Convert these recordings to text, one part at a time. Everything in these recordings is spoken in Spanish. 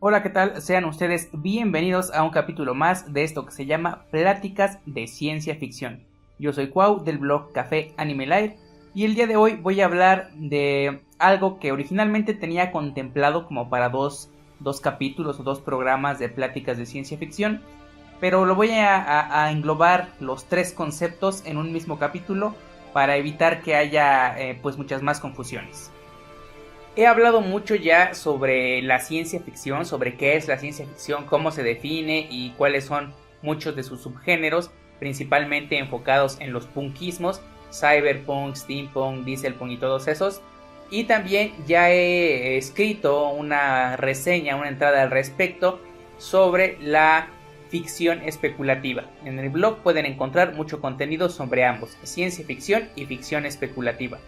Hola, ¿qué tal? Sean ustedes bienvenidos a un capítulo más de esto que se llama Pláticas de Ciencia Ficción. Yo soy Cuau del blog Café Anime Live y el día de hoy voy a hablar de algo que originalmente tenía contemplado como para dos capítulos o dos programas de Pláticas de Ciencia Ficción, pero lo voy a englobar los tres conceptos en un mismo capítulo para evitar que haya pues muchas más confusiones. He hablado mucho ya sobre la ciencia ficción, sobre qué es la ciencia ficción, cómo se define y cuáles son muchos de sus subgéneros, principalmente enfocados en los punkismos, cyberpunk, steampunk, dieselpunk y todos esos. Y también ya he escrito una reseña, una entrada al respecto sobre la ficción especulativa. En el blog pueden encontrar mucho contenido sobre ambos, ciencia ficción y ficción especulativa.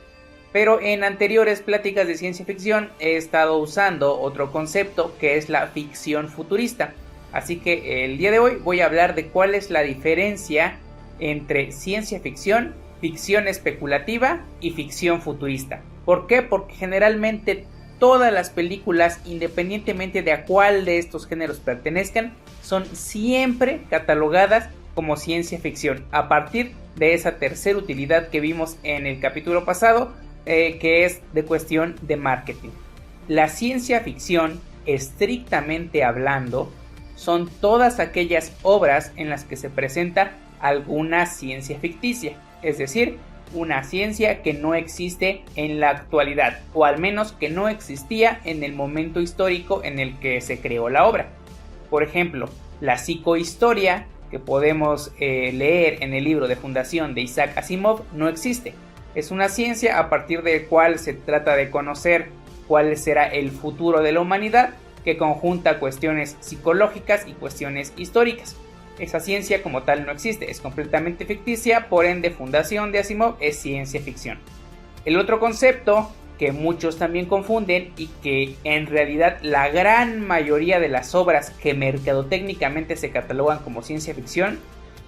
Pero en anteriores pláticas de ciencia ficción he estado usando otro concepto que es la ficción futurista. Así que el día de hoy voy a hablar de cuál es la diferencia entre ciencia ficción, ficción especulativa y ficción futurista. ¿Por qué? Porque generalmente todas las películas, independientemente de a cuál de estos géneros pertenezcan, son siempre catalogadas como ciencia ficción, a partir de esa tercera utilidad que vimos en el capítulo pasado, que es de cuestión de marketing. La ciencia ficción, estrictamente hablando, son todas aquellas obras en las que se presenta alguna ciencia ficticia, es decir, una ciencia que no existe en la actualidad, o al menos que no existía en el momento histórico en el que se creó la obra. Por ejemplo, la psicohistoria que podemos leer en el libro de Fundación de Isaac Asimov no existe. Es una ciencia a partir de la cual se trata de conocer cuál será el futuro de la humanidad, que conjunta cuestiones psicológicas y cuestiones históricas. Esa ciencia como tal no existe, es completamente ficticia, por ende Fundación de Asimov es ciencia ficción. El otro concepto que muchos también confunden y que en realidad la gran mayoría de las obras que mercadotécnicamente se catalogan como ciencia ficción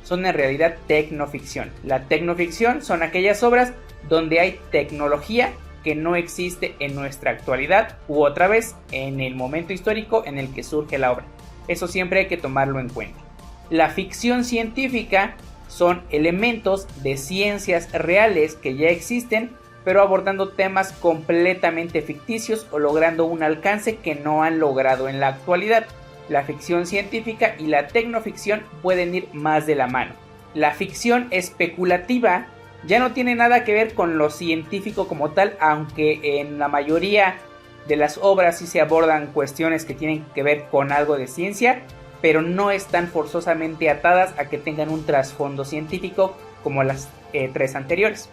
son en realidad tecnoficción. La tecnoficción son aquellas obras donde hay tecnología que no existe en nuestra actualidad u otra vez en el momento histórico en el que surge la obra. Eso siempre hay que tomarlo en cuenta. La ficción científica son elementos de ciencias reales que ya existen, pero abordando temas completamente ficticios o logrando un alcance que no han logrado en la actualidad. La ficción científica y la tecnoficción pueden ir más de la mano. La ficción especulativa ya no tiene nada que ver con lo científico como tal, aunque en la mayoría de las obras sí se abordan cuestiones que tienen que ver con algo de ciencia, pero no están forzosamente atadas a que tengan un trasfondo científico como las tres anteriores.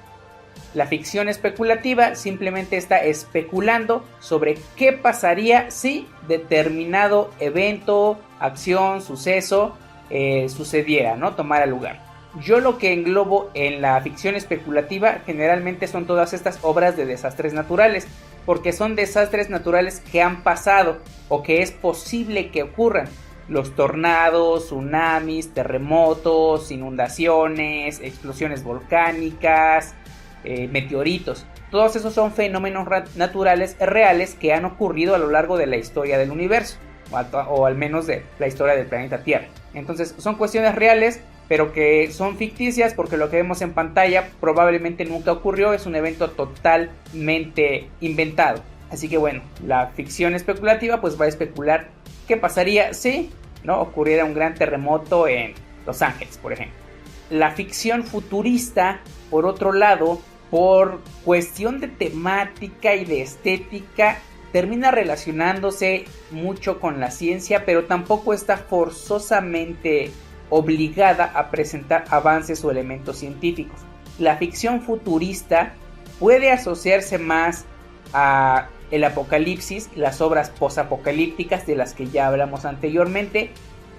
La ficción especulativa simplemente está especulando sobre qué pasaría si determinado evento, acción, suceso sucediera, ¿no? Tomara lugar. Yo lo que englobo en la ficción especulativa generalmente son todas estas obras de desastres naturales, porque son desastres naturales que han pasado o que es posible que ocurran. Los tornados, tsunamis, terremotos, inundaciones, explosiones volcánicas, meteoritos. Todos esos son fenómenos naturales reales que han ocurrido a lo largo de la historia del universo, o al menos de la historia del planeta Tierra. Entonces son cuestiones reales, pero que son ficticias porque lo que vemos en pantalla probablemente nunca ocurrió, es un evento totalmente inventado. Así que bueno, la ficción especulativa pues va a especular qué pasaría si no ocurriera un gran terremoto en Los Ángeles, por ejemplo. La ficción futurista, por otro lado, por cuestión de temática y de estética, termina relacionándose mucho con la ciencia, pero tampoco está forzosamente obligada a presentar avances o elementos científicos. La ficción futurista puede asociarse más a el apocalipsis, las obras posapocalípticas de las que ya hablamos anteriormente,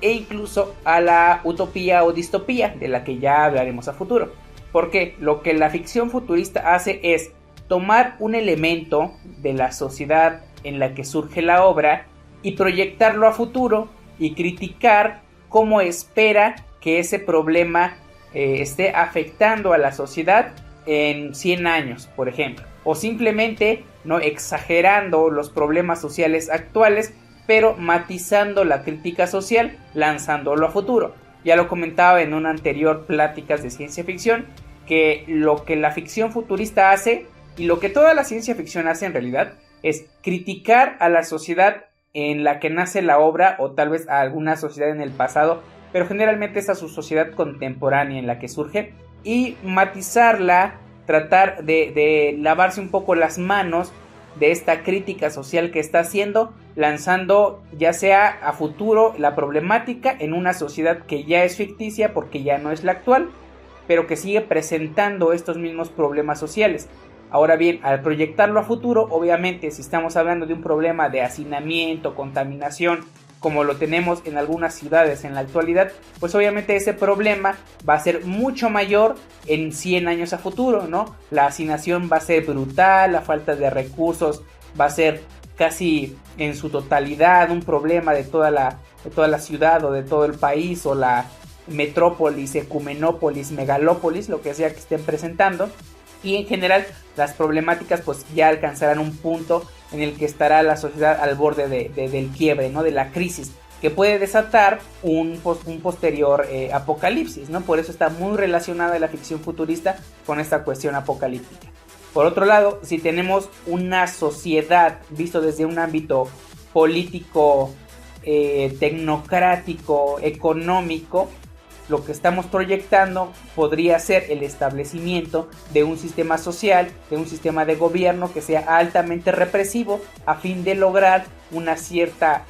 e incluso a la utopía o distopía de la que ya hablaremos a futuro. Porque lo que la ficción futurista hace es tomar un elemento de la sociedad en la que surge la obra y proyectarlo a futuro y criticar cómo espera que ese problema esté afectando a la sociedad en 100 años, por ejemplo. O simplemente no exagerando los problemas sociales actuales pero matizando la crítica social, lanzándolo a futuro. Ya lo comentaba en una anterior pláticas de ciencia ficción, que lo que la ficción futurista hace, y lo que toda la ciencia ficción hace en realidad, es criticar a la sociedad en la que nace la obra, o tal vez a alguna sociedad en el pasado, pero generalmente es a su sociedad contemporánea en la que surge, y matizarla, tratar de lavarse un poco las manos de esta crítica social que está haciendo, lanzando ya sea a futuro la problemática en una sociedad que ya es ficticia porque ya no es la actual, pero que sigue presentando estos mismos problemas sociales. Ahora bien, al proyectarlo a futuro, obviamente si estamos hablando de un problema de hacinamiento, contaminación, como lo tenemos en algunas ciudades en la actualidad, pues obviamente ese problema va a ser mucho mayor en 100 años a futuro, ¿no? La hacinación va a ser brutal, la falta de recursos va a ser casi en su totalidad un problema de toda la ciudad o de todo el país, o la metrópolis, ecumenópolis, megalópolis, lo que sea que estén presentando. Y en general las problemáticas pues ya alcanzarán un punto en el que estará la sociedad al borde del quiebre, ¿no? De la crisis, que puede desatar un posterior apocalipsis, ¿no? Por eso está muy relacionada la ficción futurista con esta cuestión apocalíptica. Por otro lado, si tenemos una sociedad visto desde un ámbito político, tecnocrático, económico, lo que estamos proyectando podría ser el establecimiento de un sistema social, de un sistema de gobierno que sea altamente represivo a fin de lograr una cierta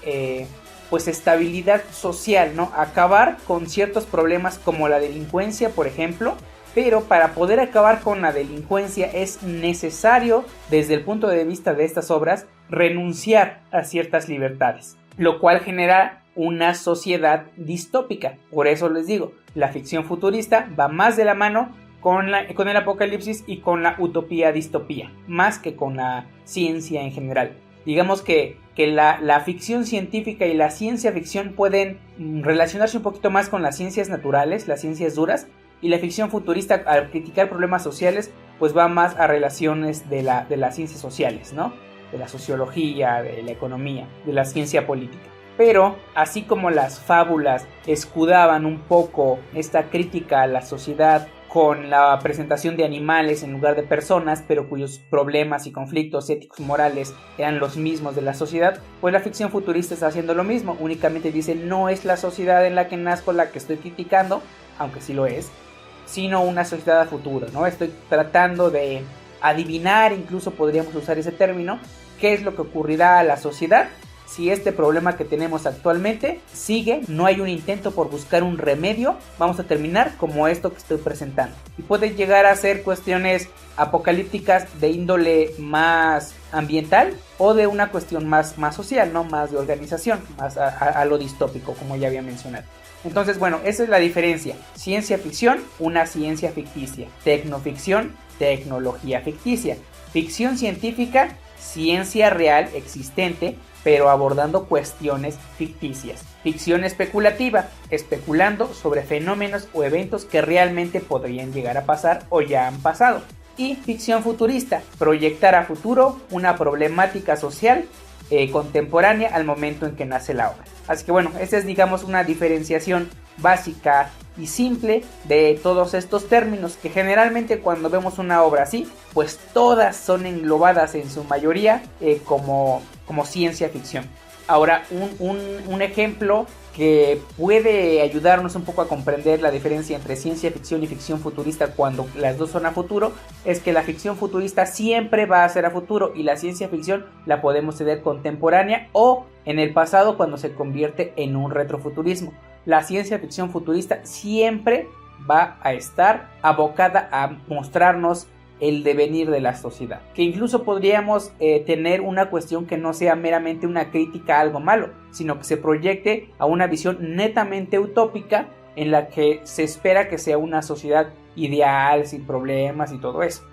pues estabilidad social, ¿no? Acabar con ciertos problemas como la delincuencia, por ejemplo, pero para poder acabar con la delincuencia es necesario, desde el punto de vista de estas obras, renunciar a ciertas libertades, lo cual genera una sociedad distópica. Por eso les digo, la ficción futurista va más de la mano con el apocalipsis y con la utopía-distopía, más que con la ciencia en general. Digamos que la ficción científica y la ciencia ficción pueden relacionarse un poquito más con las ciencias naturales, las ciencias duras, y la ficción futurista, al criticar problemas sociales, pues va más a relaciones de las ciencias sociales, ¿no? De la sociología, de la economía, de la ciencia política. Pero, así como las fábulas escudaban un poco esta crítica a la sociedad con la presentación de animales en lugar de personas, pero cuyos problemas y conflictos éticos y morales eran los mismos de la sociedad, pues la ficción futurista está haciendo lo mismo. Únicamente dice, no es la sociedad en la que nazco la que estoy criticando, aunque sí lo es, sino una sociedad a futuro, ¿no? Estoy tratando de adivinar, incluso podríamos usar ese término, qué es lo que ocurrirá a la sociedad si este problema que tenemos actualmente sigue. No hay un intento por buscar un remedio, vamos a terminar como esto que estoy presentando. Y puede llegar a ser cuestiones apocalípticas de índole más ambiental o de una cuestión más social, ¿no? Más de organización, más a lo distópico, como ya había mencionado. Entonces, bueno, esa es la diferencia. Ciencia ficción, una ciencia ficticia. Tecnoficción, tecnología ficticia. Ficción científica, ciencia real existente, pero abordando cuestiones ficticias. Ficción especulativa, especulando sobre fenómenos o eventos que realmente podrían llegar a pasar o ya han pasado. Y ficción futurista, proyectar a futuro una problemática social contemporánea al momento en que nace la obra. Así que bueno, esta es, digamos, una diferenciación básica y simple de todos estos términos, que generalmente cuando vemos una obra así, pues todas son englobadas en su mayoría como ciencia ficción. Ahora, un ejemplo que puede ayudarnos un poco a comprender la diferencia entre ciencia ficción y ficción futurista cuando las dos son a futuro, es que la ficción futurista siempre va a ser a futuro y la ciencia ficción la podemos tener contemporánea o en el pasado cuando se convierte en un retrofuturismo. La ciencia ficción futurista siempre va a estar abocada a mostrarnos el devenir de la sociedad, que incluso podríamos tener una cuestión que no sea meramente una crítica a algo malo, sino que se proyecte a una visión netamente utópica en la que se espera que sea una sociedad ideal, sin problemas y todo eso.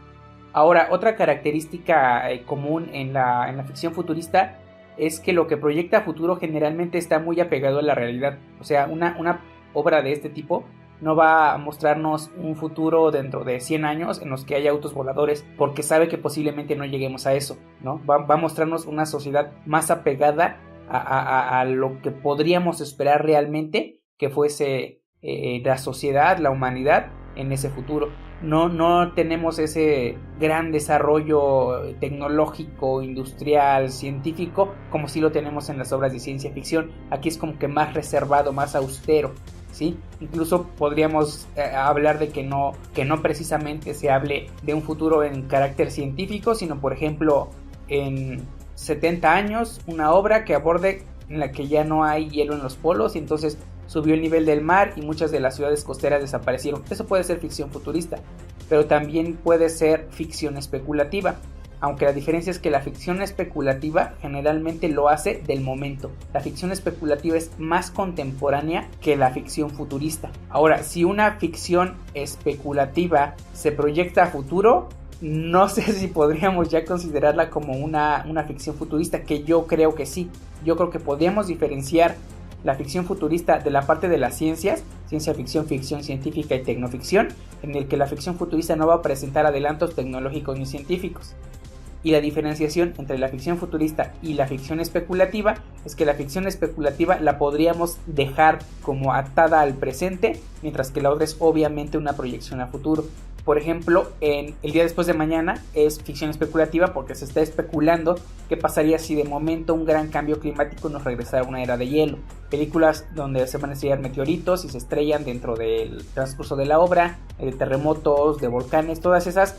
Ahora, otra característica común en la ficción futurista es que lo que proyecta a futuro generalmente está muy apegado a la realidad. O sea, una obra de este tipo no va a mostrarnos un futuro dentro de 100 años en los que haya autos voladores, porque sabe que posiblemente no lleguemos a eso, ¿no? Va a mostrarnos una sociedad más apegada a lo que podríamos esperar realmente que fuese la sociedad, la humanidad en ese futuro. No tenemos ese gran desarrollo tecnológico, industrial, científico, como si lo tenemos en las obras de ciencia ficción. Aquí es como que más reservado, más austero, ¿sí? Incluso podríamos hablar de que no precisamente se hable de un futuro en carácter científico, sino por ejemplo en 70 años una obra que aborde en la que ya no hay hielo en los polos y entonces subió el nivel del mar y muchas de las ciudades costeras desaparecieron. Eso puede ser ficción futurista, pero también puede ser ficción especulativa, aunque la diferencia es que la ficción especulativa generalmente lo hace del momento. La ficción especulativa es más contemporánea que la ficción futurista. Ahora, si una ficción especulativa se proyecta a futuro, no sé si podríamos ya considerarla como una ficción futurista, que yo creo que sí. Yo creo que podríamos diferenciar la ficción futurista de la parte de las ciencias, ciencia ficción, ficción científica y tecnoficción, en el que la ficción futurista no va a presentar adelantos tecnológicos ni científicos. Y la diferenciación entre la ficción futurista y la ficción especulativa es que la ficción especulativa la podríamos dejar como atada al presente, mientras que la otra es obviamente una proyección a futuro. Por ejemplo, en El día después de mañana es ficción especulativa porque se está especulando qué pasaría si de momento un gran cambio climático nos regresara a una era de hielo. Películas donde se van a estrellar meteoritos y se estrellan dentro del transcurso de la obra, de terremotos, de volcanes, todas esas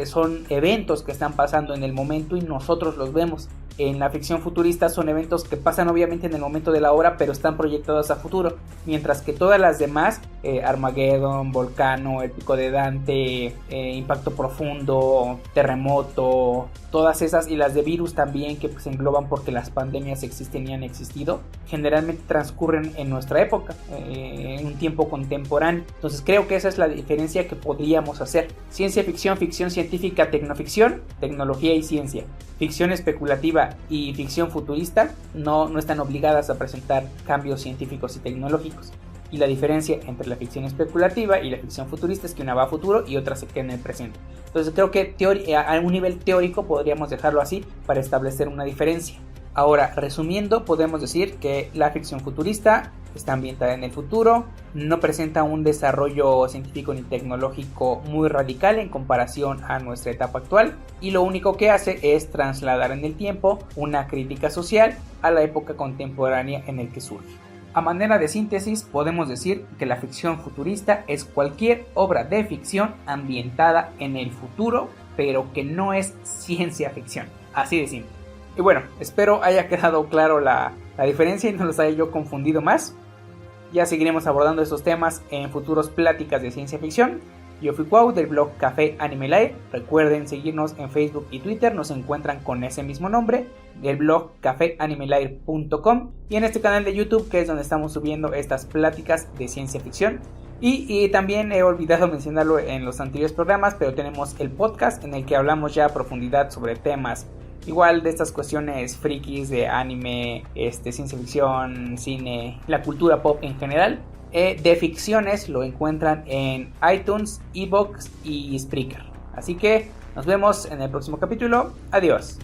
son eventos que están pasando en el momento y nosotros los vemos. En la ficción futurista son eventos que pasan obviamente en el momento de la obra, pero están proyectados a futuro, mientras que todas las demás, Armageddon, Volcano, El pico de Dante, Impacto profundo, Terremoto, todas esas, y las de virus también, que se engloban porque las pandemias existen y han existido, generalmente transcurren en nuestra época, en un tiempo contemporáneo. Entonces creo que esa es la diferencia que podríamos hacer: ciencia ficción, ficción científica, tecnoficción, tecnología y ciencia. Ficción especulativa y ficción futurista no están obligadas a presentar cambios científicos y tecnológicos. Y la diferencia entre la ficción especulativa y la ficción futurista es que una va a futuro y otra se queda en el presente. Entonces creo que a un nivel teórico podríamos dejarlo así para establecer una diferencia. Ahora, resumiendo, podemos decir que la ficción futurista está ambientada en el futuro, no presenta un desarrollo científico ni tecnológico muy radical en comparación a nuestra etapa actual, y lo único que hace es trasladar en el tiempo una crítica social a la época contemporánea en el que surge. A manera de síntesis, podemos decir que la ficción futurista es cualquier obra de ficción ambientada en el futuro, pero que no es ciencia ficción. Así de simple. Y bueno, espero haya quedado claro la diferencia y no los haya yo confundido más. Ya seguiremos abordando estos temas en futuros pláticas de ciencia ficción. Yo fui Cuau del blog Café Anime Live. Recuerden seguirnos en Facebook y Twitter, nos encuentran con ese mismo nombre, del blog cafeanimelive.com, y en este canal de YouTube, que es donde estamos subiendo estas pláticas de ciencia ficción. Y también he olvidado mencionarlo en los anteriores programas, pero tenemos el podcast en el que hablamos ya a profundidad sobre temas igual de estas cuestiones frikis de anime, ciencia ficción, cine, la cultura pop en general. De ficciones lo encuentran en iTunes, iVoox y Spreaker. Así que nos vemos en el próximo capítulo. Adiós.